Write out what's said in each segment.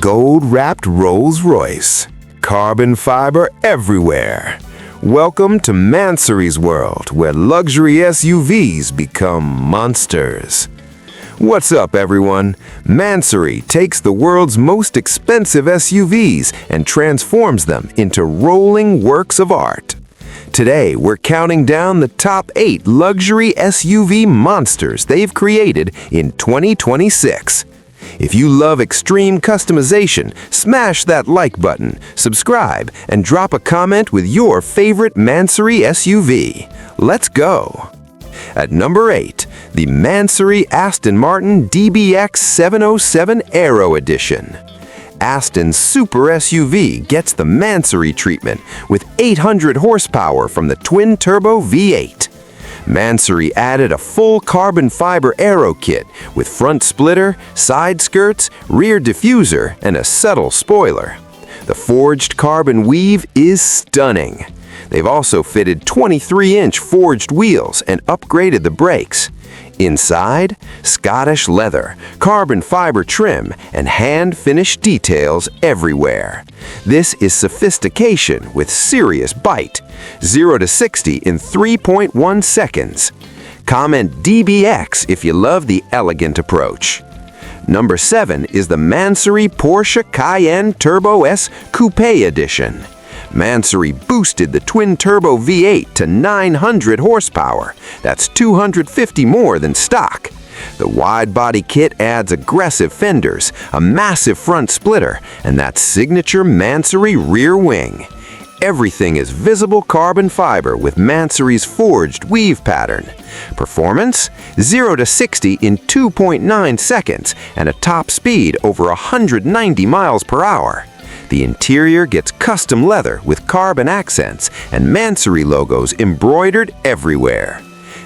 gold-wrapped Rolls-Royce. Carbon fiber everywhere. Welcome to Mansory's world, where luxury SUVs become monsters. What's up, everyone? Mansory takes the world's most expensive SUVs and transforms them into rolling works of art. Today, we're counting down the top 8 luxury SUV monsters they've created in 2026. If you love extreme customization, smash that like button, subscribe, and drop a comment with your favorite Mansory SUV. Let's go! At number 8, the Mansory Aston Martin DBX 707 Aero Edition. Aston's super SUV gets the Mansory treatment with 800 horsepower from the twin-turbo V8. Mansory added a full carbon fiber aero kit with front splitter, side skirts, rear diffuser, and a subtle spoiler. The forged carbon weave is stunning. They've also fitted 23-inch forged wheels and upgraded the brakes. Inside, Scottish leather, carbon fiber trim, and hand-finished details everywhere. This is sophistication with serious bite. 0 to 60 in 3.1 seconds. Comment DBX if you love the elegant approach. Number 7 is the Mansory Porsche Cayenne Turbo S Coupe Edition. Mansory boosted the twin-turbo V8 to 900 horsepower. That's 250 more than stock. The wide-body kit adds aggressive fenders, a massive front splitter, and that signature Mansory rear wing. Everything is visible carbon fiber with Mansory's forged weave pattern. Performance? 0 to 60 in 2.9 seconds and a top speed over 190 miles per hour. The interior gets custom leather with carbon accents and Mansory logos embroidered everywhere.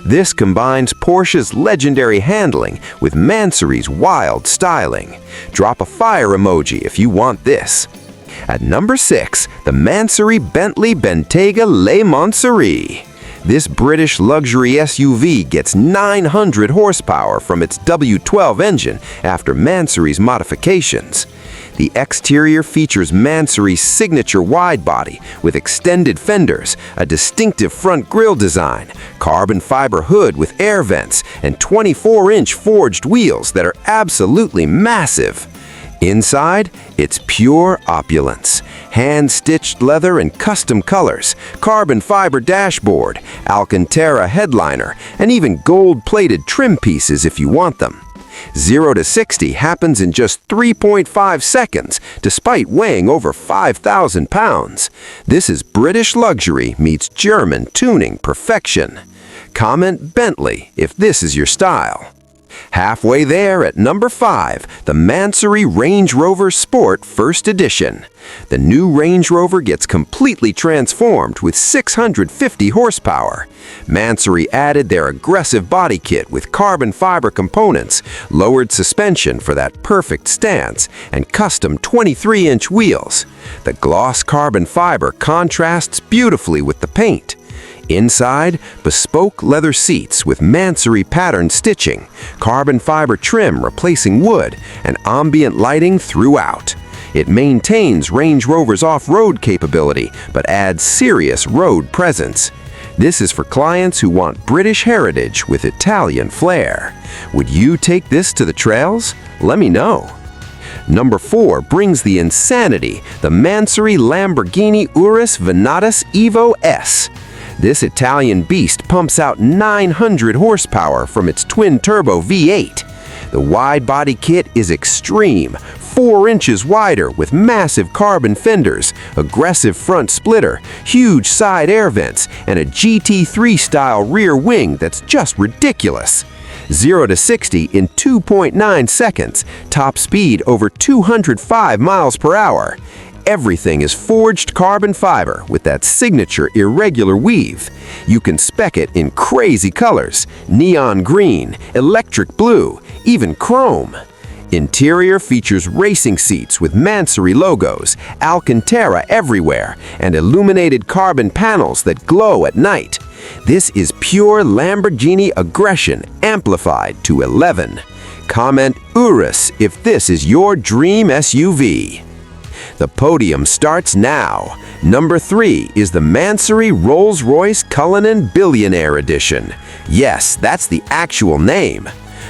This combines Porsche's legendary handling with Mansory's wild styling. Drop a fire emoji if you want this. At number 6, the Mansory Bentley Bentayga Le Mansory. This British luxury SUV gets 900 horsepower from its W12 engine after Mansory's modifications. The exterior features Mansory's signature widebody with extended fenders, a distinctive front grille design, carbon fiber hood with air vents, and 24-inch forged wheels that are absolutely massive. Inside, it's pure opulence. Hand-stitched leather and custom colors, carbon fiber dashboard, Alcantara headliner, and even gold-plated trim pieces if you want them. 0 to 60 happens in just 3.5 seconds, despite weighing over 5,000 pounds. This is British luxury meets German tuning perfection. Comment Bentley if this is your style. Halfway there at number 5, the Mansory Range Rover Sport First Edition. The new Range Rover gets completely transformed with 650 horsepower. Mansory added their aggressive body kit with carbon fiber components, lowered suspension for that perfect stance, and custom 23-inch wheels. The gloss carbon fiber contrasts beautifully with the paint. Inside, bespoke leather seats with Mansory pattern stitching, carbon fiber trim replacing wood, and ambient lighting throughout. It maintains Range Rover's off-road capability, but adds serious road presence. This is for clients who want British heritage with Italian flair. Would you take this to the trails? Let me know. Number 4 brings the insanity, the Mansory Lamborghini Urus Venatus Evo S. This Italian beast pumps out 900 horsepower from its twin-turbo V8. The wide-body kit is extreme, 4 inches wider with massive carbon fenders, aggressive front splitter, huge side air vents, and a GT3-style rear wing that's just ridiculous. 0 to 60 in 2.9 seconds, top speed over 205 miles per hour. Everything is forged carbon fiber with that signature irregular weave. You can spec it in crazy colors: neon green, electric blue, even chrome. Interior features racing seats with Mansory logos, Alcantara everywhere, and illuminated carbon panels that glow at night. This is pure Lamborghini aggression amplified to 11. Comment Urus if this is your dream SUV. The podium starts now. Number 3 is the Mansory Rolls-Royce Cullinan Billionaire Edition. Yes, that's the actual name.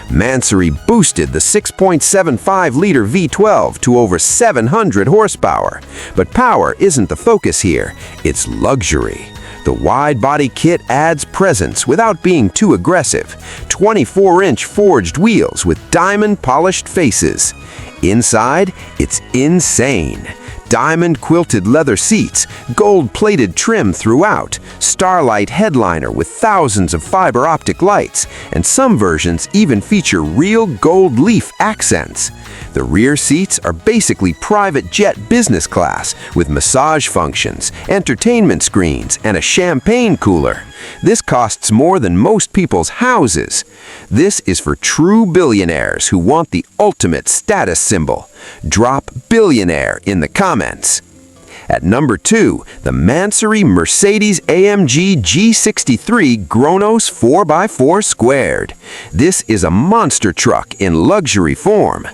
Mansory boosted the 6.75-liter V12 to over 700 horsepower. But power isn't the focus here, it's luxury. The wide-body kit adds presence without being too aggressive. 24-inch forged wheels with diamond-polished faces. Inside, it's insane. Diamond-quilted leather seats, gold-plated trim throughout, starlight headliner with thousands of fiber optic lights, and some versions even feature real gold leaf accents. The rear seats are basically private jet business class with massage functions, entertainment screens, and a champagne cooler. This costs more than most people's houses. This is for true billionaires who want the ultimate status symbol. Drop billionaire in the comments. At number 2, the Mansory Mercedes-AMG G63 Gronos 4x4 Squared. This is a monster truck in luxury form.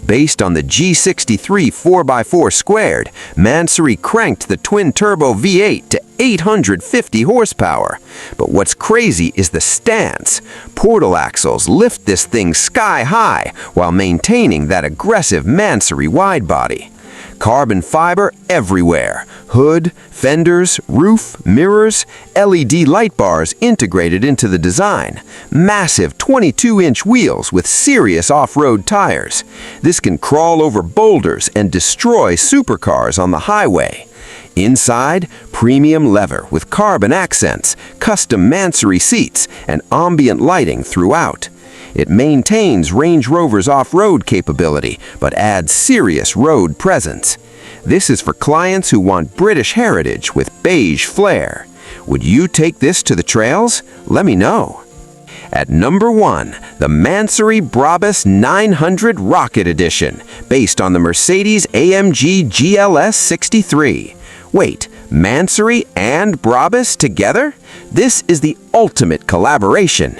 Based on the G63 4x4 Squared, Mansory cranked the twin-turbo V8 to 850 horsepower. But what's crazy is the stance. Portal axles lift this thing sky high while maintaining that aggressive Mansory widebody. Carbon fiber everywhere. Hood, fenders, roof, mirrors, LED light bars integrated into the design. Massive 22-inch wheels with serious off-road tires. This can crawl over boulders and destroy supercars on the highway. Inside, premium leather with carbon accents, custom Mansory seats, and ambient lighting throughout. It maintains Range Rover's off-road capability, but adds serious road presence. This is for clients who want British heritage with beige flair. Would you take this to the trails? Let me know. At number 1, the Mansory Brabus 900 Rocket Edition, based on the Mercedes-AMG GLS 63. Wait, Mansory and Brabus together? This is the ultimate collaboration.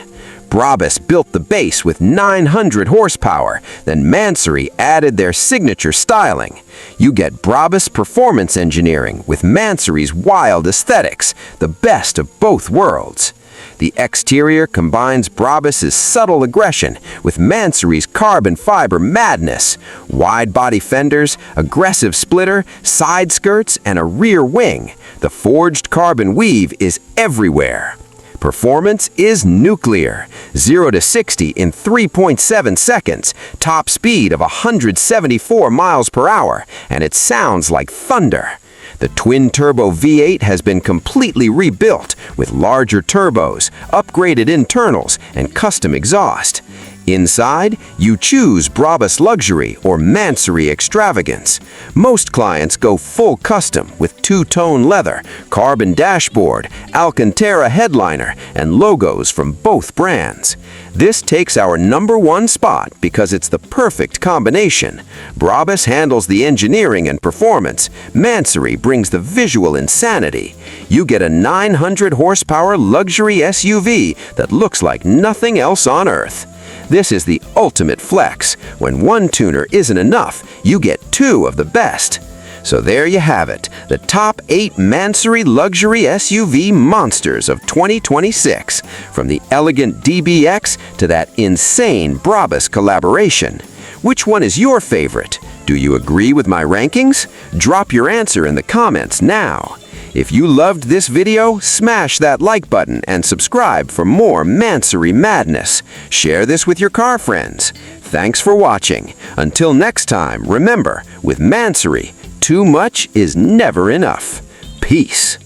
Brabus built the base with 900 horsepower, then Mansory added their signature styling. You get Brabus performance engineering with Mansory's wild aesthetics, the best of both worlds. The exterior combines Brabus's subtle aggression with Mansory's carbon fiber madness. Wide-body fenders, aggressive splitter, side skirts, and a rear wing. The forged carbon weave is everywhere. Performance is nuclear. 0 to 60 in 3.7 seconds, top speed of 174 miles per hour, and it sounds like thunder. The twin-turbo V8 has been completely rebuilt with larger turbos, upgraded internals, and custom exhaust. Inside, you choose Brabus Luxury or Mansory Extravagance. Most clients go full custom with two-tone leather, carbon dashboard, Alcantara headliner, and logos from both brands. This takes our number 1 spot because it's the perfect combination. Brabus handles the engineering and performance. Mansory brings the visual insanity. You get a 900 horsepower luxury SUV that looks like nothing else on earth. This is the ultimate flex. When one tuner isn't enough, you get 2 of the best. So there you have it, the top 8 Mansory luxury SUV monsters of 2026, from the elegant DBX to that insane Brabus collaboration. Which one is your favorite? Do you agree with my rankings? Drop your answer in the comments now. If you loved this video, smash that like button and subscribe for more Mansory madness. Share this with your car friends. Thanks for watching. Until next time, remember, with Mansory, too much is never enough. Peace.